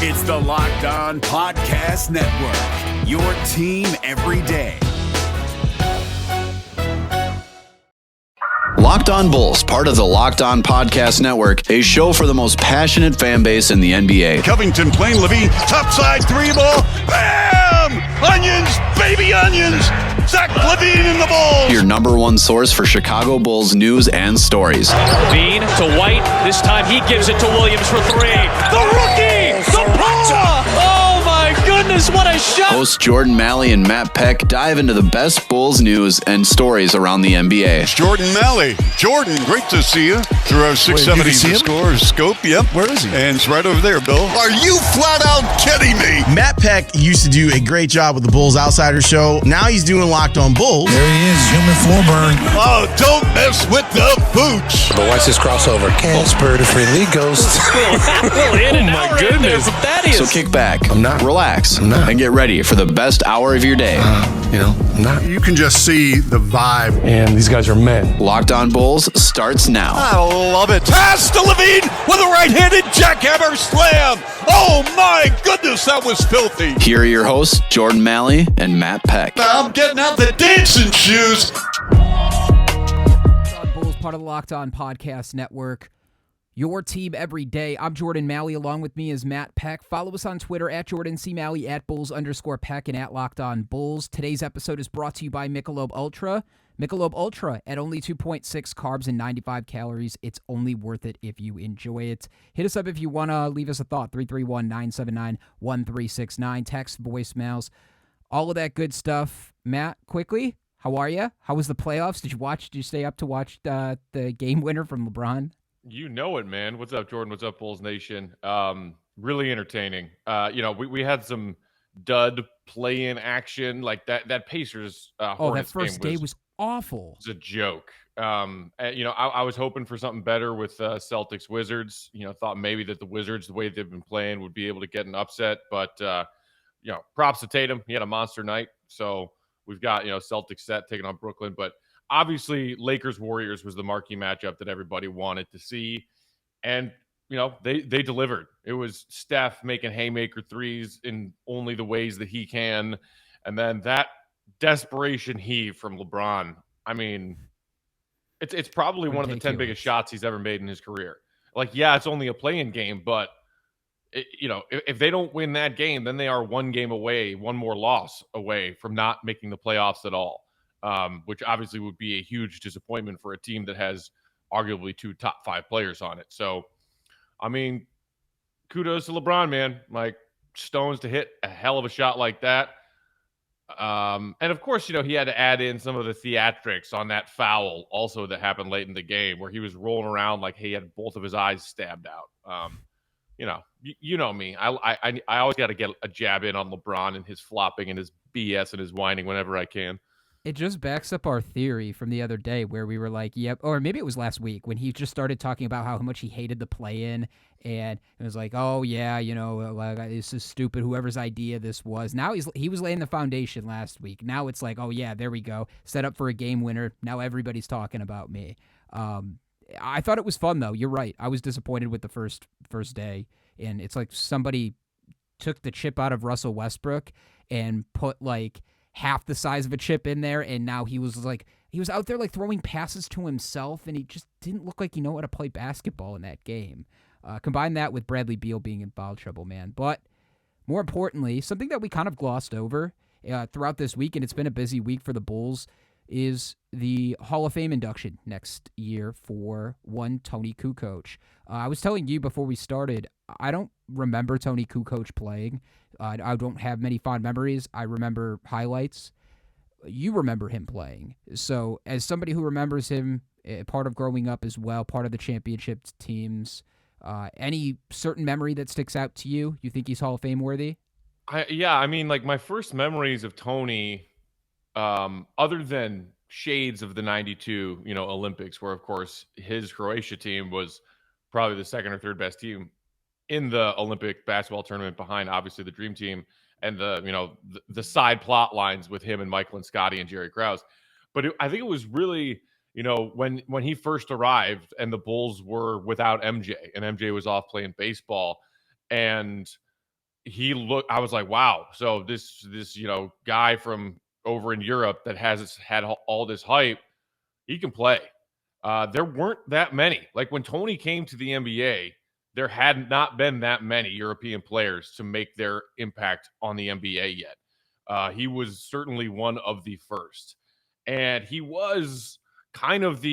It's the Locked On Podcast Network, your team every day. Locked On Bulls, part of the Locked On Podcast Network, a show for the most passionate fan base in the NBA. Covington playing Levine, topside three ball, bam! Onions, baby onions! Zach Levine in the Bulls! Your number one source for Chicago Bulls news and stories. Levine to White, this time he gives it to Williams for three. The rookie! The paw! Oh my goodness, what a shot! Hosts Jordan Maly and Matt Peck dive into the best Bulls news and stories around the NBA. Jordan Maly. Jordan, great to see you through our 670 score scope. Yep. Where is he? And it's right over there, Bill. Are you flat out kidding me? Matt Peck used to do a great job with the Bulls Outsider Show. Now he's doing Locked On Bulls. There he is, human floor burn. Oh, don't mess with the boots. But watch this crossover. Casper to Freely Ghost. My goodness. So kick back, I'm not. relax, I'm not. and get ready for the best hour of your day. I'm not. You can just see the vibe. And these guys are men. Locked On Bulls starts now. I love it. Pass to Levine with a right-handed jackhammer slam. Oh, my goodness, that was filthy. Here are your hosts, Jordan Maly and Matt Peck. I'm getting out the dancing shoes. Locked On Bulls, part of the Locked On Podcast Network. Your team every day. I'm Jordan Maly. Along with me is Matt Peck. Follow us on Twitter at Jordan C. Maly, at Bulls_Peck, and at Locked On Bulls. Today's episode is brought to you by Michelob Ultra. Michelob Ultra at only 2.6 carbs and 95 calories. It's only worth it if you enjoy it. Hit us up if you want to leave us a thought. 331-979-1369. Text, voicemails, all of that good stuff. Matt, quickly, how are you? How was the playoffs? Did you stay up to watch the game winner from LeBron? You know it, man. What's up, Jordan? What's up, Bulls Nation? Really entertaining. We had some dud play-in action like that. Pacers. Hornets that first day was awful. It was a joke. I was hoping for something better with Celtics Wizards. Thought maybe that the Wizards, the way they've been playing, would be able to get an upset. But props to Tatum. He had a monster night. So we've got Celtics set taking on Brooklyn, but. Obviously, Lakers-Warriors was the marquee matchup that everybody wanted to see. And, they delivered. It was Steph making haymaker threes in only the ways that he can. And then that desperation heave from LeBron. I mean, it's probably one of the 10 biggest shots he's ever made in his career. It's only a play-in game, but, if they don't win that game, then they are one game away, one more loss away from not making the playoffs at all. Which obviously would be a huge disappointment for a team that has arguably two top 5 players on it. So, I mean, kudos to LeBron, man. Stones to hit a hell of a shot like that. And of course, he had to add in some of the theatrics on that foul also that happened late in the game where he was rolling around like he had both of his eyes stabbed out. You know me. I always got to get a jab in on LeBron and his flopping and his BS and his whining whenever I can. It just backs up our theory from the other day where we were like, yep, or maybe it was last week when he just started talking about how much he hated the play-in, and it was like, oh, yeah, this is stupid, whoever's idea this was. Now he was laying the foundation last week. Now it's like, oh, yeah, there we go. Set up for a game winner. Now everybody's talking about me. I thought it was fun, though. You're right. I was disappointed with the first day, and it's like somebody took the chip out of Russell Westbrook and put, half the size of a chip in there, and now he was out there throwing passes to himself, and he just didn't look like he knew how to play basketball in that game. Combine that with Bradley Beal being in foul trouble, man. But more importantly, something that we kind of glossed over throughout this week, and it's been a busy week for the Bulls, is the Hall of Fame induction next year for one Toni Kukoc. I was telling you before we started, I don't remember Toni Kukoc playing. I don't have many fond memories. I remember highlights. You remember him playing. So as somebody who remembers him, part of growing up as well, part of the championship teams, any certain memory that sticks out to you? You think he's Hall of Fame worthy? My first memories of Toni, other than shades of the 92, Olympics, where, of course, his Croatia team was probably the second or third best team in the Olympic basketball tournament behind, obviously, the Dream Team and the side plot lines with him and Michael and Scotty and Jerry Krause. But I think it was really, when he first arrived and the Bulls were without MJ and MJ was off playing baseball. And I was like, wow. So this guy from over in Europe that has had all this hype, he can play. There weren't that many. Like when Toni came to the NBA, there had not been that many European players to make their impact on the NBA yet. He was certainly one of the first. And he was kind of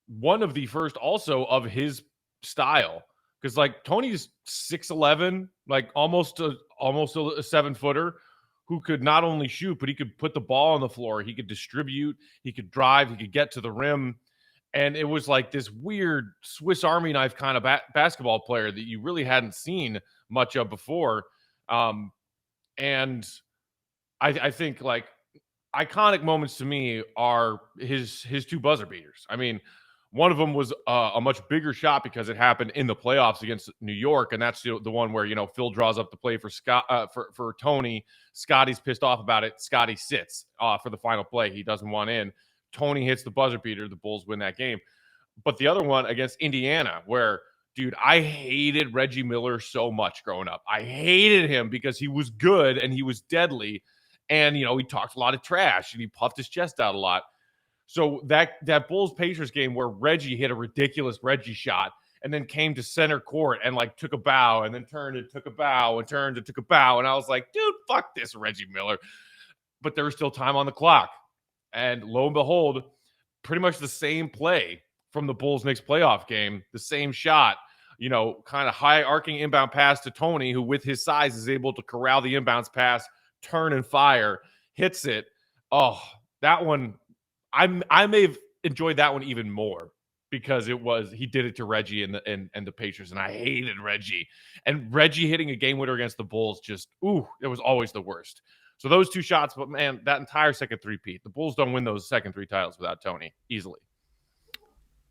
one of the first also of his style. Because like Tony's 6'11", like almost a 7-footer who could not only shoot, but he could put the ball on the floor. He could distribute, he could drive, he could get to the rim. And it was like this weird Swiss Army knife kind of basketball player that you really hadn't seen much of before. And I think like iconic moments to me are his 2 buzzer beaters. I mean, one of them was a much bigger shot because it happened in the playoffs against New York, and that's the one where Phil draws up the play for for Toni. Scotty's pissed off about it. Scotty sits for the final play. He doesn't want in. Toni hits the buzzer beater. The Bulls win that game. But the other one against Indiana, where dude, I hated Reggie Miller so much growing up. I hated him because he was good and he was deadly, and he talked a lot of trash and he puffed his chest out a lot. So that Bulls-Pacers game where Reggie hit a ridiculous Reggie shot and then came to center court and like took a bow and then turned and took a bow and turned and took a bow. And I was like, dude, fuck this Reggie Miller. But there was still time on the clock. And lo and behold, pretty much the same play from the Bulls-Knicks playoff game, the same shot, kind of high arcing inbound pass to Toni, who with his size is able to corral the inbounds pass, turn and fire, hits it. Oh, that one. I may have enjoyed that one even more because he did it to Reggie and the Pacers, and I hated Reggie. And Reggie hitting a game winner against the Bulls it was always the worst. So those 2 shots, but man, that entire second three-peat, the Bulls don't win those second 3 titles without Toni easily.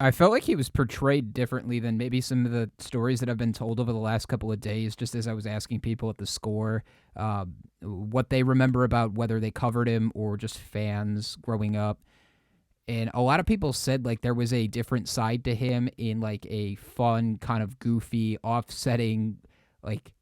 I felt like he was portrayed differently than maybe some of the stories that have been told over the last couple of days, just as I was asking people at the Score what they remember about whether they covered him or just fans growing up. And a lot of people said like there was a different side to him in like a fun, kind of goofy, offsetting, like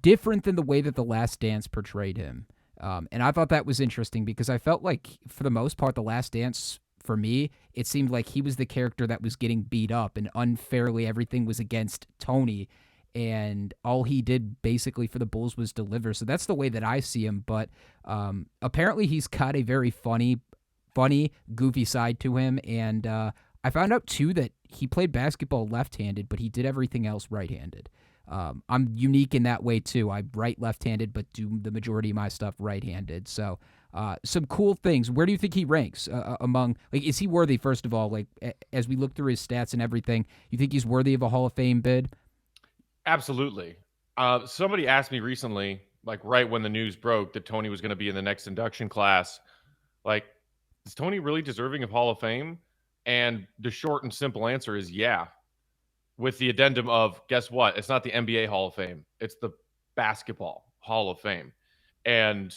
different than the way that The Last Dance portrayed him. And I thought that was interesting because I felt like for the most part, The Last Dance, for me, it seemed like he was the character that was getting beat up and unfairly everything was against Toni. And all he did basically for the Bulls was deliver. So that's the way that I see him. But apparently he's got a very funny, goofy side to him. And I found out, too, that he played basketball left-handed, but he did everything else right-handed. I'm unique in that way, too. I write left-handed, but do the majority of my stuff right-handed. So some cool things. Where do you think he ranks among, like, is he worthy, first of all, like, as we look through his stats and everything, you think he's worthy of a Hall of Fame bid? Absolutely. Somebody asked me recently, like right when the news broke that Toni was going to be in the next induction class, like, is Toni really deserving of Hall of Fame? And the short and simple answer is yeah. With the addendum of, guess what? It's not the NBA Hall of Fame. It's the Basketball Hall of Fame. And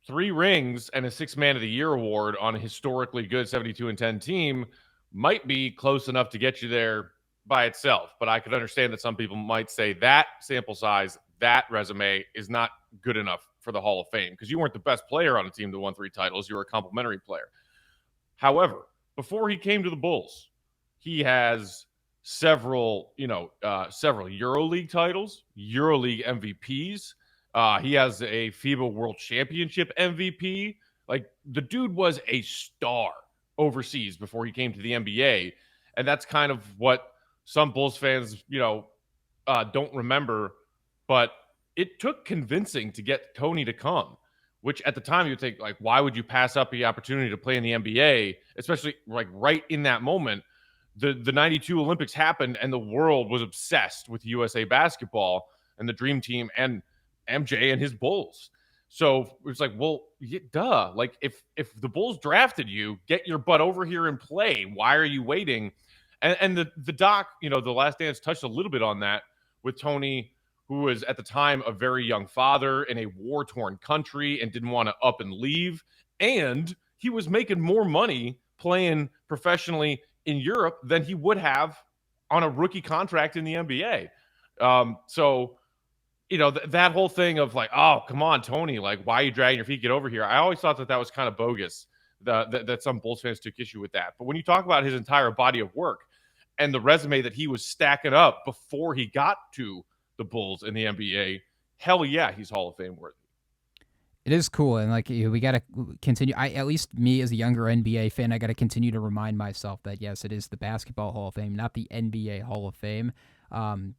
3 rings and a 6th Man of the Year award on a historically good 72-10 team might be close enough to get you there by itself. But I could understand that some people might say that sample size, that resume is not good enough for the Hall of Fame because you weren't the best player on a team that won 3 titles. You were a complimentary player. However, before he came to the Bulls, he has several EuroLeague titles, EuroLeague MVPs. He has a FIBA World Championship MVP. Like, the dude was a star overseas before he came to the NBA. And that's kind of what some Bulls fans, don't remember. But it took convincing to get Toni to come, which at the time you would think, like, why would you pass up the opportunity to play in the NBA, especially like right in that moment? The 92 Olympics happened and the world was obsessed with USA basketball and the Dream Team and MJ and his Bulls. So it's like, well, duh. Like, if the Bulls drafted you, get your butt over here and play. Why are you waiting? And the doc, The Last Dance touched a little bit on that with Toni, who was at the time a very young father in a war-torn country and didn't want to up and leave. And he was making more money playing professionally in Europe than he would have on a rookie contract in the NBA. So that whole thing of like, oh, come on, Tony, like, why are you dragging your feet? Get over here. I always thought that was kind of bogus, that some Bulls fans took issue with that. But when you talk about his entire body of work and the resume that he was stacking up before he got to the Bulls in the NBA, hell yeah, he's Hall of Fame worthy. It is cool, and like we got to continue. At least me as a younger NBA fan, I got to continue to remind myself that yes, it is the Basketball Hall of Fame, not the NBA Hall of Fame.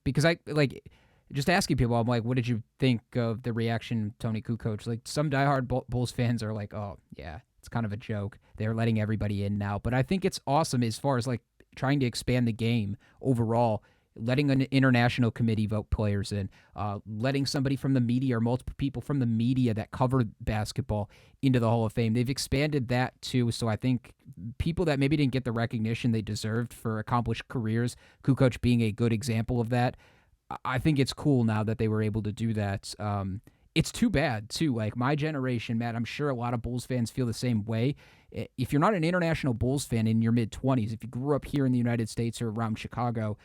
Because I like just asking people, I'm like, what did you think of the reaction of Toni Kukoc? Like some diehard Bulls fans are like, oh yeah, it's kind of a joke. They're letting everybody in now, but I think it's awesome as far as like trying to expand the game overall. Letting an international committee vote players in, letting somebody from the media or multiple people from the media that cover basketball into the Hall of Fame. They've expanded that too. So I think people that maybe didn't get the recognition they deserved for accomplished careers, Kukoc being a good example of that, I think it's cool now that they were able to do that. It's too bad too. Like my generation, Matt, I'm sure a lot of Bulls fans feel the same way. If you're not an international Bulls fan in your mid-20s, if you grew up here in the United States or around Chicago,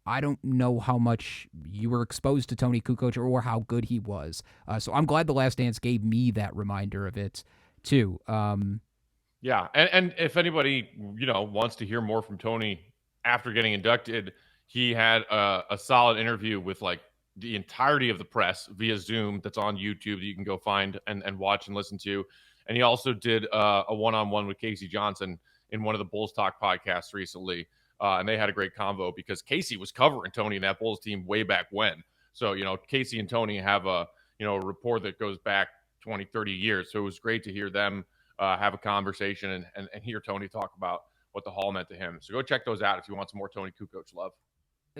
I don't know how much you were exposed to Toni Kukoc or how good he was. So I'm glad The Last Dance gave me that reminder of it, too. Yeah, and if anybody, wants to hear more from Tony after getting inducted, he had a solid interview with, like, the entirety of the press via Zoom that's on YouTube that you can go find and watch and listen to. And he also did a one-on-one with Casey Johnson in one of the Bulls Talk podcasts recently. And they had a great convo because Casey was covering Tony and that Bulls team way back when. So, Casey and Tony have a rapport that goes back 20, 30 years. So it was great to hear them have a conversation and hear Tony talk about what the Hall meant to him. So go check those out if you want some more Toni Kukoc love.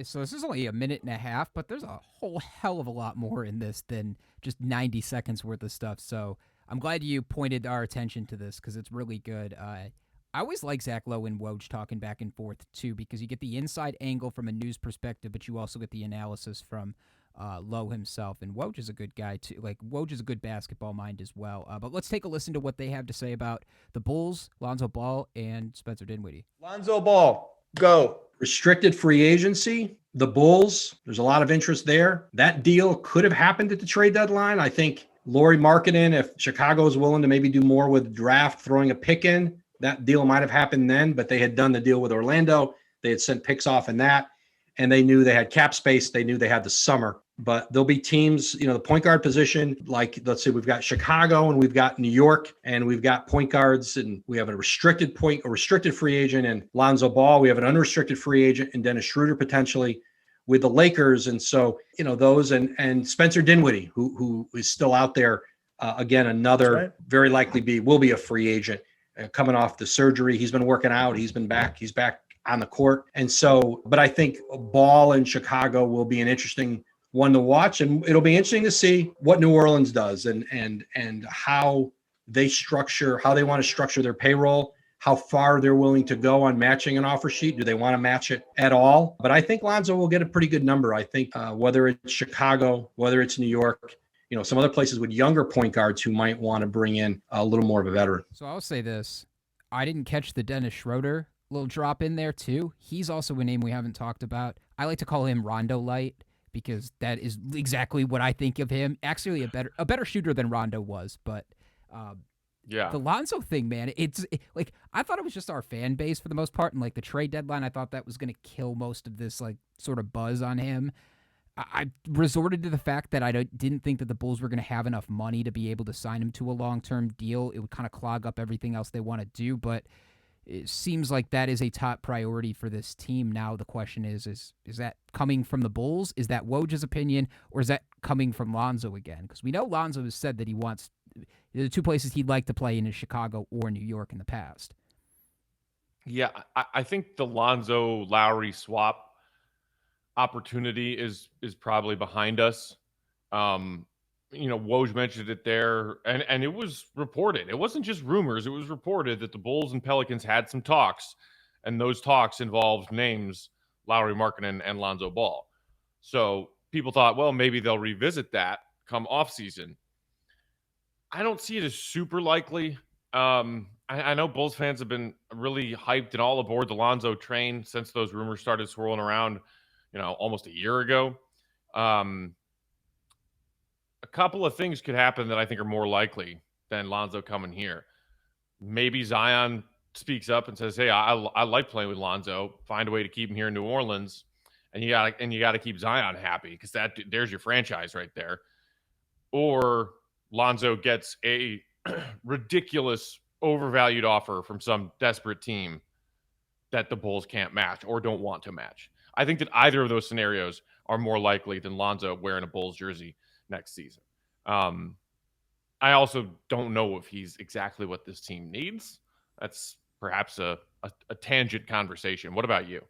So this is only a minute and a half, but there's a whole hell of a lot more in this than just 90 seconds worth of stuff. So I'm glad you pointed our attention to this because it's really good. I always like Zach Lowe and Woj talking back and forth, too, because you get the inside angle from a news perspective, but you also get the analysis from Lowe himself. And Woj is a good guy, too. Like, Woj is a good basketball mind as well. But let's take a listen to what they have to say about the Bulls, Lonzo Ball, and Spencer Dinwiddie. Lonzo Ball, go. Restricted free agency, the Bulls, there's a lot of interest there. That deal could have happened at the trade deadline. I think Lauri Markkanen, if Chicago is willing to maybe do more with the draft, throwing a pick in, that deal might have happened then, but they had done the deal with Orlando. They had sent picks off in that, and they knew they had cap space. They knew they had the summer. But there'll be teams, the point guard position, like let's say we've got Chicago and we've got New York and we've got point guards and we have a restricted free agent and Lonzo Ball. We have an unrestricted free agent and Dennis Schroeder potentially with the Lakers. And so, those and Spencer Dinwiddie, who is still out there. Again, another very likely will be a free agent. Coming off the surgery, he's been working out. He's back on the court. And so, but I think Ball in Chicago will be an interesting one to watch. And it'll be interesting to see what New Orleans does and how they want to structure their payroll, how far they're willing to go on matching an offer sheet. Do they want to match it at all? But I think Lonzo will get a pretty good number. I think whether it's Chicago, whether it's New York, some other places with younger point guards who might want to bring in a little more of a veteran. So I'll say this. I didn't catch the Dennis Schroeder little drop in there too. He's also a name we haven't talked about. I like to call him Rondo Light because that is exactly what I think of him. Actually, a better shooter than Rondo was, but yeah, the Lonzo thing, man, it's like I thought it was just our fan base for the most part, and like the trade deadline, I thought that was going to kill most of this like sort of buzz on him. I resorted to the fact that I didn't think that the Bulls were going to have enough money to be able to sign him to a long-term deal. It would kind of clog up everything else they want to do, but it seems like that is a top priority for this team. Now the question is that coming from the Bulls? Is that Woj's opinion, or is that coming from Lonzo again? Because we know Lonzo has said that he wants the two places he'd like to play in is Chicago or New York in the past. Yeah, I think the Lonzo-Lowry swap opportunity is probably behind us. Woj mentioned it there, and it was reported. It wasn't just rumors. It was reported that the Bulls and Pelicans had some talks, and those talks involved names Lauri Markkanen and Lonzo Ball. So people thought, well, maybe they'll revisit that come offseason. I don't see it as super likely. I know Bulls fans have been really hyped and all aboard the Lonzo train since those rumors started swirling around, almost a year ago. a couple of things could happen that I think are more likely than Lonzo coming here. Maybe Zion speaks up and says, "Hey, I like playing with Lonzo. Find a way to keep him here in New Orleans, and you got to keep Zion happy because there's your franchise right there." Or Lonzo gets a ridiculous, overvalued offer from some desperate team that the Bulls can't match or don't want to match. I think that either of those scenarios are more likely than Lonzo wearing a Bulls jersey next season. I also don't know if he's exactly what this team needs. That's perhaps a tangent conversation. What about you?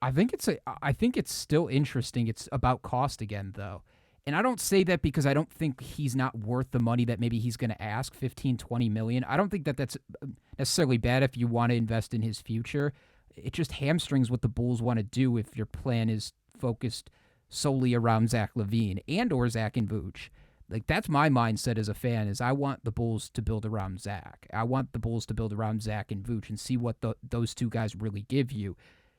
I think it's still interesting. It's about cost again, though. And I don't say that because I don't think he's not worth the money that maybe he's going to ask, 15, 20 million. I don't think that that's necessarily bad if you want to invest in his future. It just hamstrings what the Bulls want to do if your plan is focused solely around Zach LaVine and or Zach and Vooch. Like, that's my mindset as a fan, is I want the Bulls to build around Zach. I want the Bulls to build around Zach and Vooch and see what those two guys really give you.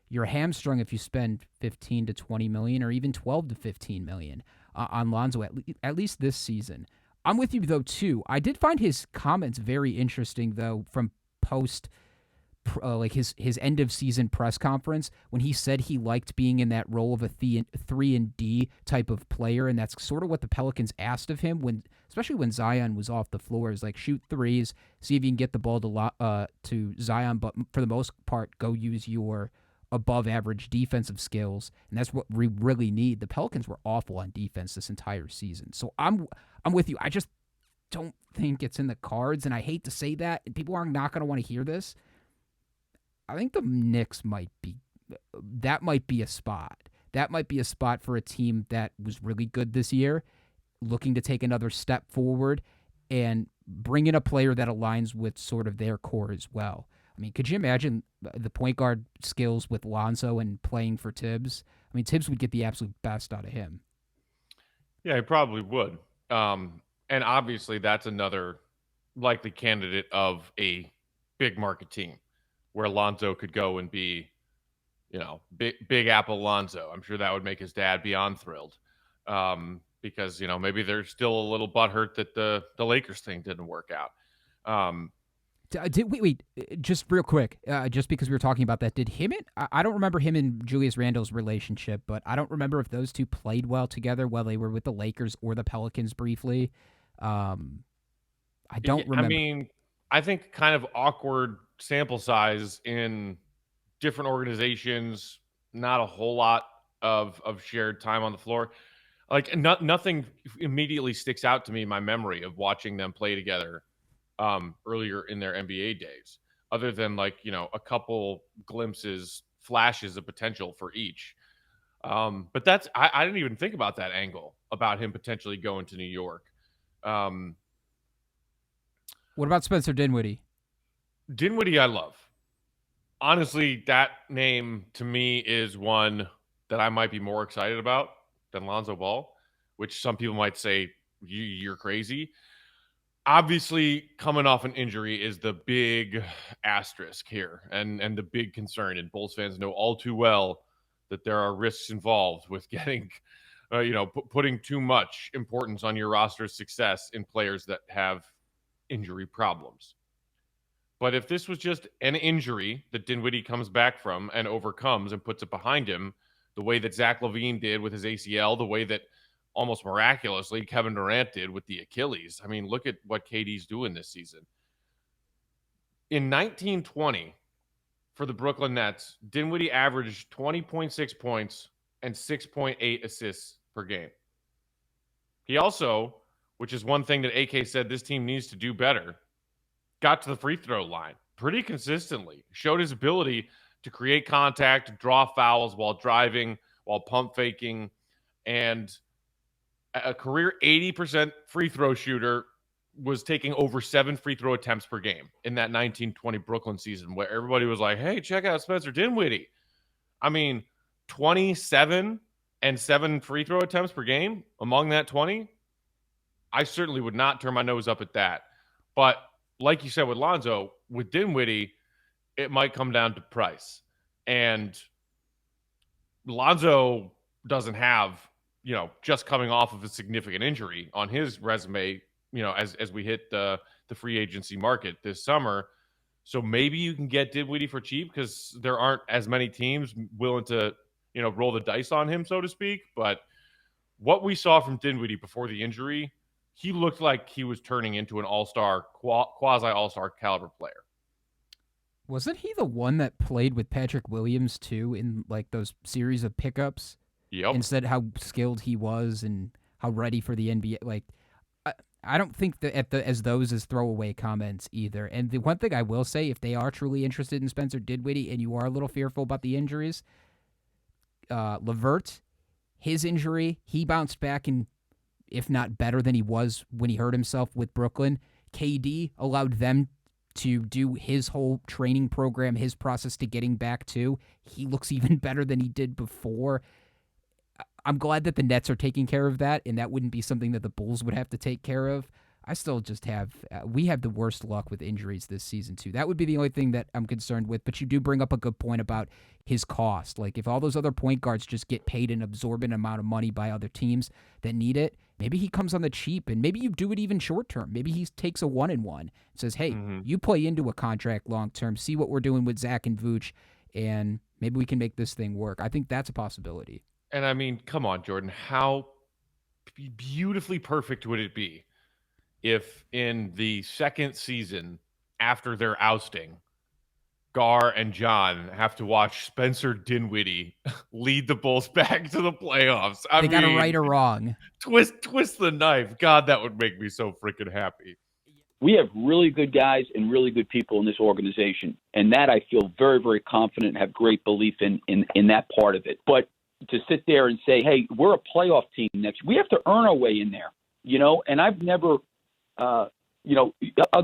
You're hamstrung if you spend 15 to 20 million or even 12 to 15 million on Lonzo, at least this season. I'm with you, though, too. I did find his comments very interesting, though, from post, like his end of season press conference, when he said he liked being in that role of a 3-and-D type of player, and that's sort of what the Pelicans asked of him, especially when Zion was off the floor, is like, shoot threes, see if you can get the ball to Zion, but for the most part, go use your above average defensive skills, and that's what we really need. The Pelicans were awful on defense this entire season. So I'm with you. I just don't think it's in the cards, and I hate to say that, and people are not going to want to hear this. I think the Knicks might be a spot. That might be a spot for a team that was really good this year, looking to take another step forward and bring in a player that aligns with sort of their core as well. I mean, could you imagine the point guard skills with Lonzo and playing for Tibbs? I mean, Tibbs would get the absolute best out of him. Yeah, he probably would. And obviously, that's another likely candidate of a big market team where Lonzo could go and be, big apple Lonzo. I'm sure that would make his dad beyond thrilled. Because, maybe they're still a little butthurt that the Lakers thing didn't work out. Wait, just real quick, just because we were talking about that, I don't remember him and Julius Randle's relationship, but I don't remember if those two played well together while they were with the Lakers or the Pelicans briefly. I don't remember. I mean, I think kind of awkward sample size in different organizations, not a whole lot of shared time on the floor. Like, nothing immediately sticks out to me in my memory of watching them play together earlier in their NBA days, other than a couple glimpses, flashes of potential for each. But that's, I didn't even think about that angle about him potentially going to New York. What about Spencer Dinwiddie? Dinwiddie, I love. Honestly, that name to me is one that I might be more excited about than Lonzo Ball, which some people might say you're crazy. Obviously, coming off an injury is the big asterisk here and the big concern. And Bulls fans know all too well that there are risks involved with getting, putting too much importance on your roster's success in players that have injury problems. But if this was just an injury that Dinwiddie comes back from and overcomes and puts it behind him, the way that Zach LaVine did with his ACL, the way that almost miraculously Kevin Durant did with the Achilles. I mean, look at what KD's doing this season. In 1920, for the Brooklyn Nets, Dinwiddie averaged 20.6 points and 6.8 assists per game. He also, which is one thing that AK said this team needs to do better, got to the free throw line pretty consistently, showed his ability to create contact, draw fouls while driving, while pump faking, and a career 80% free throw shooter was taking over 7 free throw attempts per game in that 1920 Brooklyn season, where everybody was like, hey, check out Spencer Dinwiddie. I mean, 27 and 7 free throw attempts per game among that 20. I certainly would not turn my nose up at that. But like you said with Lonzo, with Dinwiddie, it might come down to price. And Lonzo doesn't have just coming off of a significant injury on his resume, as we hit the free agency market this summer. So maybe you can get Dinwiddie for cheap because there aren't as many teams willing to, roll the dice on him, so to speak. But what we saw from Dinwiddie before the injury, he looked like he was turning into an all-star, quasi all-star caliber player. Wasn't he the one that played with Patrick Williams too in like those series of pickups? Yep. And said how skilled he was and how ready for the NBA. Like, I don't think that as those as throwaway comments either. And the one thing I will say, if they are truly interested in Spencer Dinwiddie and you are a little fearful about the injuries, LeVert, his injury, he bounced back and if not better than he was when he hurt himself with Brooklyn. KD allowed them to do his whole training program, his process to getting back to. He looks even better than he did before. I'm glad that the Nets are taking care of that, and that wouldn't be something that the Bulls would have to take care of. I still just we have the worst luck with injuries this season, too. That would be the only thing that I'm concerned with, but you do bring up a good point about his cost. Like, if all those other point guards just get paid an absorbent amount of money by other teams that need it, maybe he comes on the cheap, and maybe you do it even short term. Maybe he takes a 1-and-1 and says, hey, you play into a contract long term, see what we're doing with Zach and Vooch, and maybe we can make this thing work. I think that's a possibility. And I mean, come on, Jordan, how beautifully perfect would it be if in the second season after their ousting, Gar and John have to watch Spencer Dinwiddie lead the Bulls back to the playoffs? They got it right or wrong. Twist the knife. God, that would make me so freaking happy. We have really good guys and really good people in this organization. And that I feel very, very confident and have great belief in that part of it. But to sit there and say, hey, we're a playoff team next, we have to earn our way in there, and I've never, I'll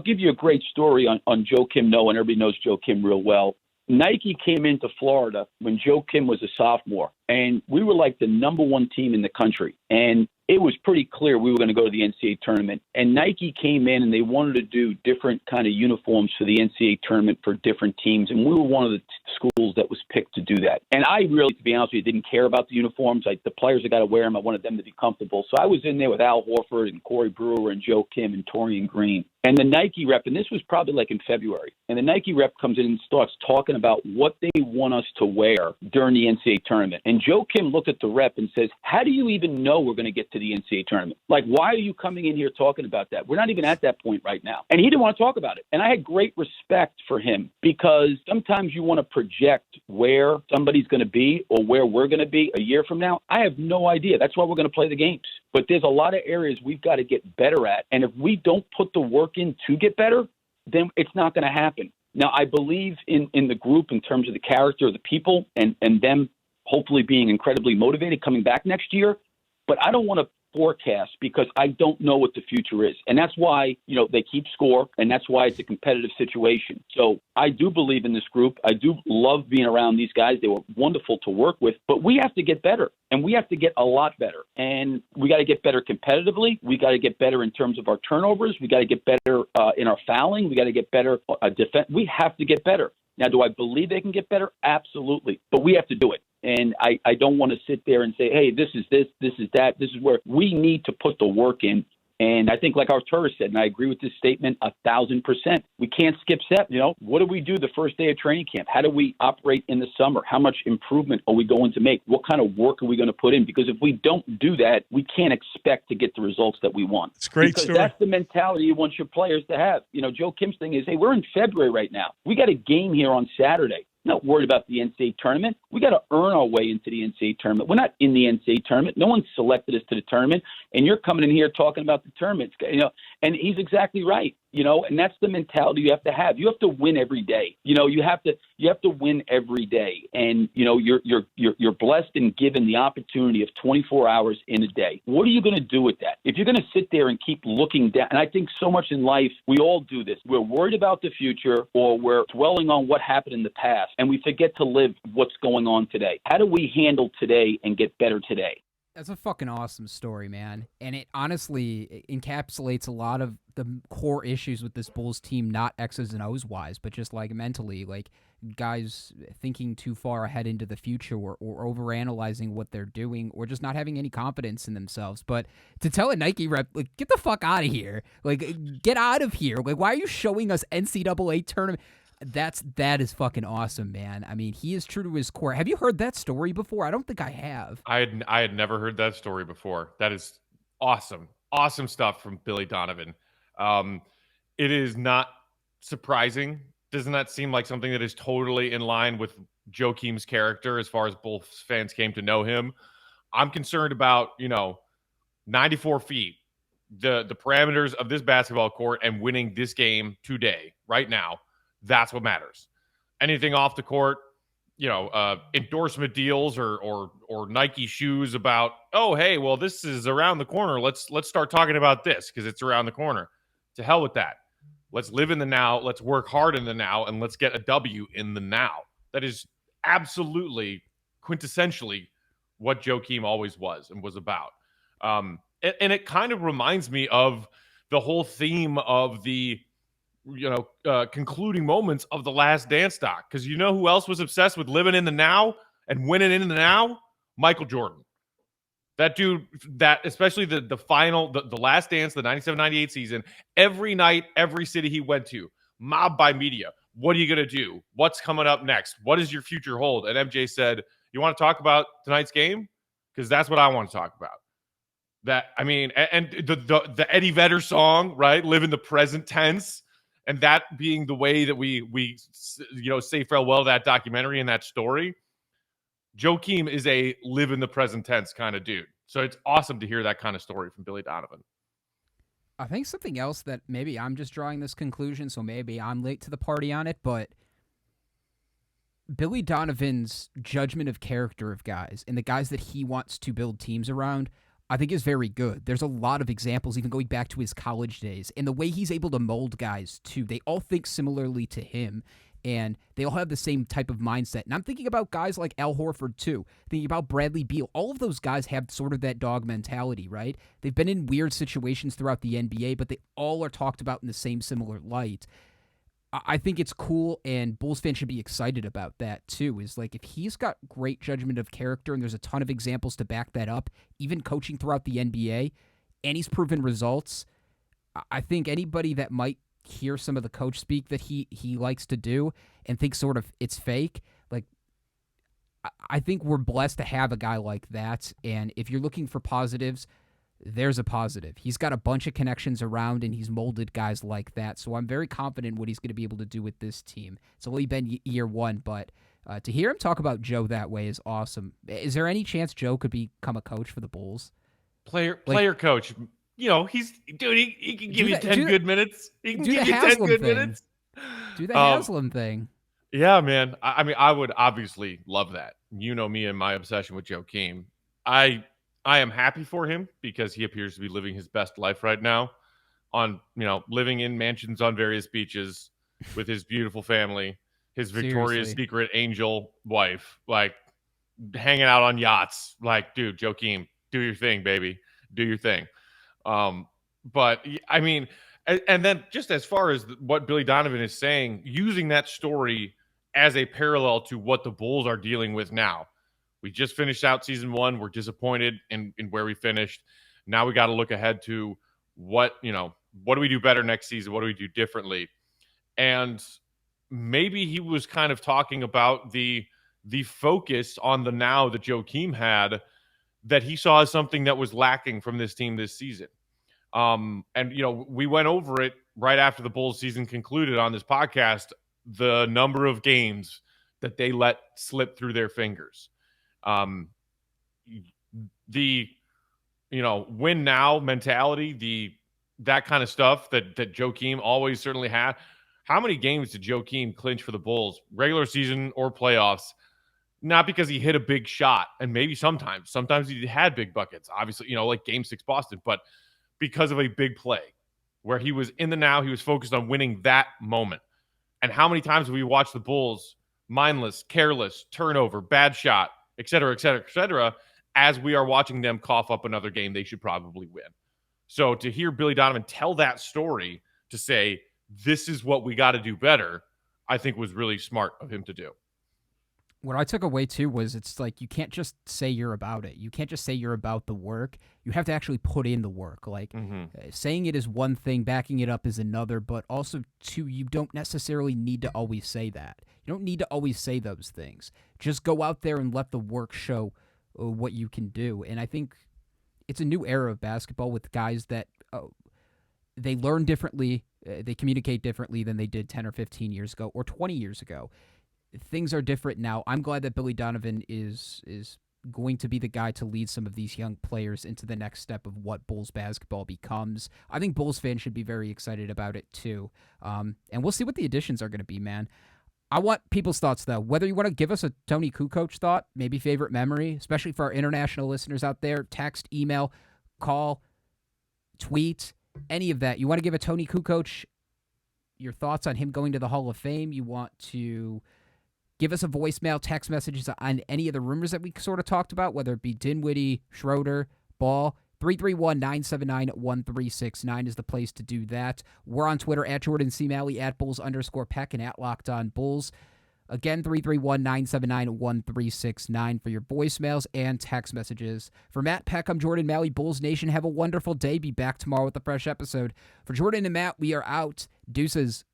give you a great story on Joakim Noah, and everybody knows Joakim real well. Nike came into Florida when Joakim was a sophomore, and we were like the number one team in the country. And it was pretty clear we were going to go to the NCAA tournament. And Nike came in and they wanted to do different kind of uniforms for the NCAA tournament for different teams. And we were one of the schools that was picked to do that. And I really, to be honest with you, didn't care about the uniforms. The players that got to wear them, I wanted them to be comfortable. So I was in there with Al Horford and Corey Brewer and Joe Kim and Torian Green. And the Nike rep, and this was probably like in February, and the Nike rep comes in and starts talking about what they want us to wear during the NCAA tournament. And Joe Kim looked at the rep and says, how do you even know we're going to get to the NCAA tournament? Like, why are you coming in here talking about that? We're not even at that point right now. And he didn't want to talk about it. And I had great respect for him because sometimes you want to project where somebody's going to be or where we're going to be a year from now. I have no idea. That's why we're going to play the games. But there's a lot of areas we've got to get better at. And if we don't put the work in to get better, then it's not going to happen. Now, I believe in the group in terms of the character of the people and them hopefully being incredibly motivated coming back next year. But I don't want to forecast because I don't know what the future is. And that's why, they keep score, and that's why it's a competitive situation. So I do believe in this group. I do love being around these guys. They were wonderful to work with, but we have to get better, and we have to get a lot better. And we got to get better competitively. We got to get better in terms of our turnovers. We got to get better in our fouling. We got to get better defense. We have to get better. Now, do I believe they can get better? Absolutely. But we have to do it. And I don't want to sit there and say, hey, this is this is that. This is where we need to put the work in. And I think like Arturo said, and I agree with this statement 1,000%, we can't skip steps. What do we do the first day of training camp? How do we operate in the summer? How much improvement are we going to make? What kind of work are we going to put in? Because if we don't do that, we can't expect to get the results that we want. It's a great because story. That's the mentality you want your players to have. Joe Kim's thing is, hey, we're in February right now. We got a game here on Saturday. Not worried about the NCAA tournament. We got to earn our way into the NCAA tournament. We're not in the NCAA tournament. No one selected us to the tournament, and you're coming in here talking about the tournament. And he's exactly right. And that's the mentality you have to have. You have to win every day. You have to win every day. And you're blessed and given the opportunity of 24 hours in a day. What are you going to do with that? If you're going to sit there and keep looking down, and I think so much in life we all do this. We're worried about the future, or we're dwelling on what happened in the past, and we forget to live what's going on today. How do we handle today and get better today? That's a fucking awesome story, man. And it honestly encapsulates a lot of the core issues with this Bulls team, not X's and O's wise, but just like mentally. Like, guys thinking too far ahead into the future or overanalyzing what they're doing or just not having any confidence in themselves. But to tell a Nike rep, like, get the fuck out of here. Like, get out of here. Like, why are you showing us NCAA tournament? That is fucking awesome, man. I mean, he is true to his core. Have you heard that story before? I don't think I have. I had never heard that story before. That is awesome. Awesome stuff from Billy Donovan. It is not surprising. Doesn't that seem like something that is totally in line with Joakim's character as far as Bulls fans came to know him? I'm concerned about, 94 feet, the parameters of this basketball court and winning this game today, right now. That's what matters. Anything off the court, endorsement deals or Nike shoes about, oh, hey, well, this is around the corner. Let's start talking about this because it's around the corner. To hell with that. Let's live in the now. Let's work hard in the now, and let's get a W in the now. That is absolutely, quintessentially what Joakim always was and was about. And it kind of reminds me of the whole theme of the, concluding moments of the Last Dance doc. Because you know who else was obsessed with living in the now and winning in the now? Michael Jordan. That dude, that especially the final, the Last Dance, the 97-98 season, every night, every city he went to, mobbed by media. What are you going to do? What's coming up next? What does your future hold? And MJ said, you want to talk about tonight's game? Because that's what I want to talk about. That, I mean, and the Eddie Vedder song, right? Live in the present tense. And that being the way that we say farewell to that documentary and that story. Joakim is a live in the present tense kind of dude. So it's awesome to hear that kind of story from Billy Donovan. I think something else that maybe I'm just drawing this conclusion, so maybe I'm late to the party on it, but Billy Donovan's judgment of character of guys and the guys that he wants to build teams around, I think is very good. There's a lot of examples, even going back to his college days, and the way he's able to mold guys, too. They all think similarly to him, and they all have the same type of mindset. And I'm thinking about guys like Al Horford, too. Thinking about Bradley Beal. All of those guys have sort of that dog mentality, right? They've been in weird situations throughout the NBA, but they all are talked about in the same similar light. I think it's cool, and Bulls fans should be excited about that, too, is like if he's got great judgment of character, and there's a ton of examples to back that up, even coaching throughout the NBA, and he's proven results, I think anybody that might hear some of the coach speak that he likes to do and think sort of it's fake, like, I think we're blessed to have a guy like that, and if you're looking for positives, there's a positive. He's got a bunch of connections around, and he's molded guys like that. So I'm very confident what he's going to be able to do with this team. It's only been year one, but to hear him talk about Joe that way is awesome. Is there any chance Joe could become a coach for the Bulls? Player coach. He's dude. He can give you 10 good minutes. He can give you 10 good minutes. Do the Haslam thing. Yeah, man. I mean, I would obviously love that. You know me and my obsession with Joakim. I am happy for him because he appears to be living his best life right now on, living in mansions on various beaches with his beautiful family, his Victoria's Secret angel wife, like hanging out on yachts. Like, dude, Joakim, do your thing, baby. Do your thing. But I mean, and then just as far as what Billy Donovan is saying, using that story as a parallel to what the Bulls are dealing with now. We just finished out season one. We're disappointed in where we finished. Now we got to look ahead to what do we do better next season? What do we do differently? And maybe he was kind of talking about the focus on the now that Joakim had that he saw as something that was lacking from this team this season. And we went over it right after the Bulls season concluded on this podcast, the number of games that they let slip through their fingers. The win now mentality, that kind of stuff that Joakim always certainly had. How many games did Joakim clinch for the Bulls, regular season or playoffs? Not because he hit a big shot, and maybe sometimes he had big buckets, obviously, like Game 6 Boston, but because of a big play where he was in the now, he was focused on winning that moment. And how many times have we watched the Bulls mindless, careless, turnover, bad shot, et cetera, et cetera, et cetera, as we are watching them cough up another game they should probably win. So to hear Billy Donovan tell that story, to say, this is what we got to do better, I think was really smart of him to do. What I took away too was it's like you can't just say you're about it. You can't just say you're about the work. You have to actually put in the work. Like saying it is one thing, backing it up is another, but also too, you don't necessarily need to always say that. You don't need to always say those things. Just go out there and let the work show what you can do. And I think it's a new era of basketball with guys that they learn differently, they communicate differently than they did 10 or 15 years ago or 20 years ago. Things are different now. I'm glad that Billy Donovan is going to be the guy to lead some of these young players into the next step of what Bulls basketball becomes. I think Bulls fans should be very excited about it too. And we'll see what the additions are going to be, man. I want people's thoughts, though. Whether you want to give us a Toni Kukoc thought, maybe favorite memory, especially for our international listeners out there, text, email, call, tweet, any of that. You want to give a Toni Kukoc your thoughts on him going to the Hall of Fame. You want to give us a voicemail, text messages on any of the rumors that we sort of talked about, whether it be Dinwiddie, Schroeder, Ball. 331-979-1369 is the place to do that. We're on Twitter at Jordan C. Maly, at Bulls_Peck, and at Locked On Bulls. Again, 331-979-1369 for your voicemails and text messages. For Matt, Peck, I'm Jordan Maly. Bulls Nation, have a wonderful day. Be back tomorrow with a fresh episode. For Jordan and Matt, we are out. Deuces.